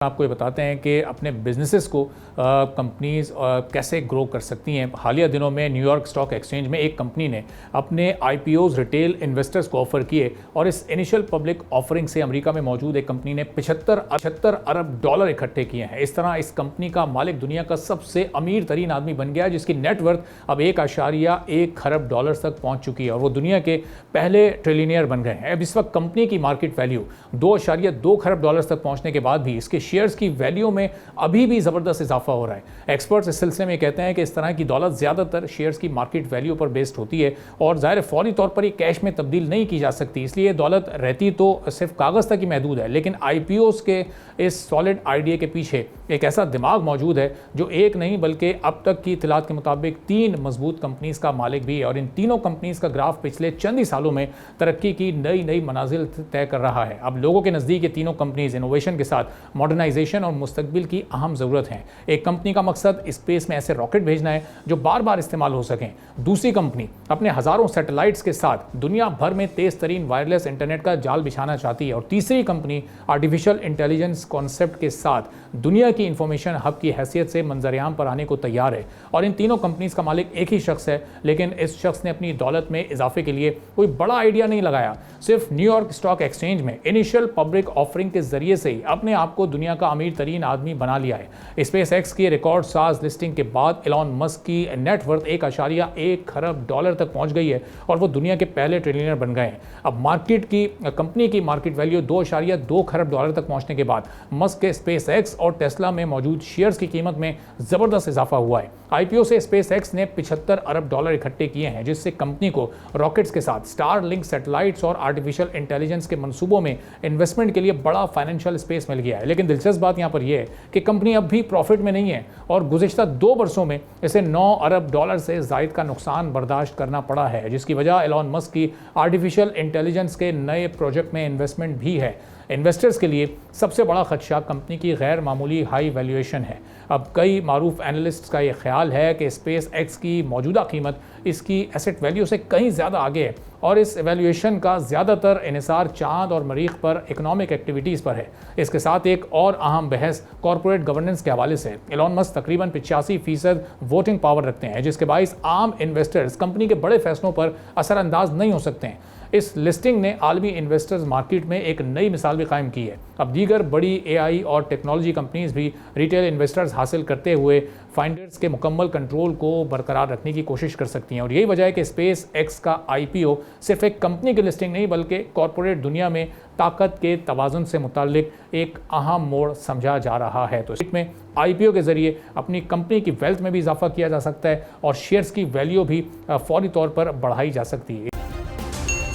आपको ये बताते हैं कि अपने बिजनेसेस को कंपनीज कैसे ग्रो कर सकती हैं। हालिया दिनों में न्यूयॉर्क स्टॉक एक्सचेंज में एक कंपनी ने अपने आईपीओज रिटेल इन्वेस्टर्स को ऑफर किए और इस इनिशियल पब्लिक ऑफरिंग से अमेरिका में मौजूद एक कंपनी ने 75 अरब डॉलर इकट्ठे किए हैं। इस तरह इस कंपनी का मालिक दुनिया का सबसे अमीर तरीन आदमी बन गया, जिसकी नेटवर्थ अब 1.1 खरब डॉलर तक पहुंच चुकी है और वो दुनिया के पहले ट्रिलियनियर बन गए हैं। अब इस वक्त कंपनी की मार्केट वैल्यू 2.2 खरब डॉलर तक पहुंचने के बाद भी इसके शेयर्स की वैल्यू में अभी भी ज़बरदस्त इजाफा हो रहा है। एक्सपर्ट्स इस सिलसिले में कहते हैं कि इस तरह की दौलत ज़्यादातर शेयर्स की मार्केट वैल्यू पर बेस्ड होती है और ज़ाहिर फौरी तौर पर ये कैश में तब्दील नहीं की जा सकती, इसलिए दौलत रहती तो सिर्फ कागज़ तक ही महदूद है। लेकिन आईपीओज़ के इस सॉलिड आइडिया के पीछे एक ऐसा दिमाग मौजूद है जो एक नहीं बल्कि अब तक की इतलात के मुताबिक 3 मजबूत कंपनीज का मालिक भी है और इन तीनों कंपनीज का ग्राफ पिछले चंद ही सालों में तरक्की की नई मनाजिल तय कर रहा है। अब लोगों के नज़दीक ये तीनों कंपनीज इनोवेशन के साथ मॉडर्नाइजेशन और मुस्तकबिल की अहम ज़रूरत है। एक कंपनी का मकसद स्पेस में ऐसे रॉकेट भेजना है जो बार बार इस्तेमाल हो सकें। दूसरी कंपनी अपने हज़ारों सैटेलाइट्स के साथ दुनिया भर में तेज़ तरीन वायरलेस इंटरनेट का जाल बिछाना चाहती है और तीसरी कंपनी आर्टिफिशियल इंटेलिजेंस कॉन्सेप्ट के साथ दुनिया की इंफॉर्मेशन हब की हैसियत से मंजर-ए-आम पर आने को तैयार है। और इन तीनों कंपनीज का मालिक एक ही शख्स है, लेकिन इस शख्स ने अपनी दौलत में इजाफे के लिए कोई बड़ा आइडिया नहीं लगाया। सिर्फ न्यूयॉर्क स्टॉक एक्सचेंज में इनिशियल पब्लिक ऑफरिंग के जरिए से ही अपने आप को दुनिया का अमीर तरीन आदमी बना लिया है। स्पेस एक्स की रिकॉर्ड साज लिस्टिंग के बाद एलॉन मस्क की नेटवर्थ 1.1 खरब डॉलर तक पहुंच गई है और वो दुनिया के पहले ट्रिलियनर बन गए हैं। अब कंपनी की मार्केट वैल्यू 2.2 खरब डॉलर तक पहुंचने के बाद मस्क के स्पेस एक्स और टेस्ला में मौजूद शेयर्स की कीमत में जबरदस्त इजाफा हुआ है। आईपीओ से स्पेस एक्स ने 75 अरब डॉलर इकट्ठे किए हैं, जिससे कंपनी को रॉकेट्स के साथ स्टारलिंक सैटेलाइट्स और आर्टिफिशियल इंटेलिजेंस के मंसूबों में इन्वेस्टमेंट के लिए बड़ा फाइनेंशियल स्पेस मिल गया है। लेकिन दिलचस्प बात यहाँ पर यह है कि कंपनी अब भी प्रॉफिट में नहीं है और गुज़िश्ता 2 वर्षों में इसे 9 अरब डॉलर से ज़ायद का नुकसान बर्दाश्त करना पड़ा है, जिसकी वजह एलॉन मस्क की आर्टिफिशियल इंटेलिजेंस के नए प्रोजेक्ट में इन्वेस्टमेंट भी है। इन्वेस्टर्स के लिए सबसे बड़ा खदशा कंपनी की गैर मामूली हाई वैल्यूएशन है। अब कई मारूफ एनालिस्ट्स का यह ख्याल है कि स्पेस एक्स की मौजूदा कीमत इसकी एसेट वैल्यू से कहीं ज़्यादा आगे है और इस वैल्यूएशन का ज़्यादातर इन्हिसार चांद और मरीख पर इकोनॉमिक एक्टिविटीज़ पर है। इसके साथ एक और अहम बहस कॉरपोरेट गवर्नेंस के हवाले से। एलॉन मस्क तकरीबन 85% वोटिंग पावर रखते हैं, जिसके बाइस आम इन्वेस्टर्स कंपनी के बड़े फैसलों पर असरअंदाज नहीं हो सकते हैं। इस लिस्टिंग ने आलमी इन्वेस्टर्स मार्केट में एक नई मिसाल भी कायम की है। अब दीगर बड़ी एआई और टेक्नोलॉजी कंपनीज भी रिटेल इन्वेस्टर्स हासिल करते हुए फाइंडर्स के मुकम्मल कंट्रोल को बरकरार रखने की कोशिश कर सकती हैं और यही वजह है कि स्पेस एक्स का आईपीओ सिर्फ एक कंपनी की लिस्टिंग नहीं बल्कि कॉरपोरेट दुनिया में ताकत के तवाज़ुन से मुताल्लिक एक अहम मोड़ समझा जा रहा है। तो इसमें आईपीओ के जरिए अपनी कंपनी की वेल्थ में भी इजाफा किया जा सकता है और शेयर्स की वैल्यू भी फौरी तौर पर बढ़ाई जा सकती है।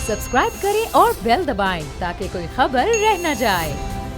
सब्सक्राइब करें और बेल दबाएं ताकि कोई खबर रह न जाए।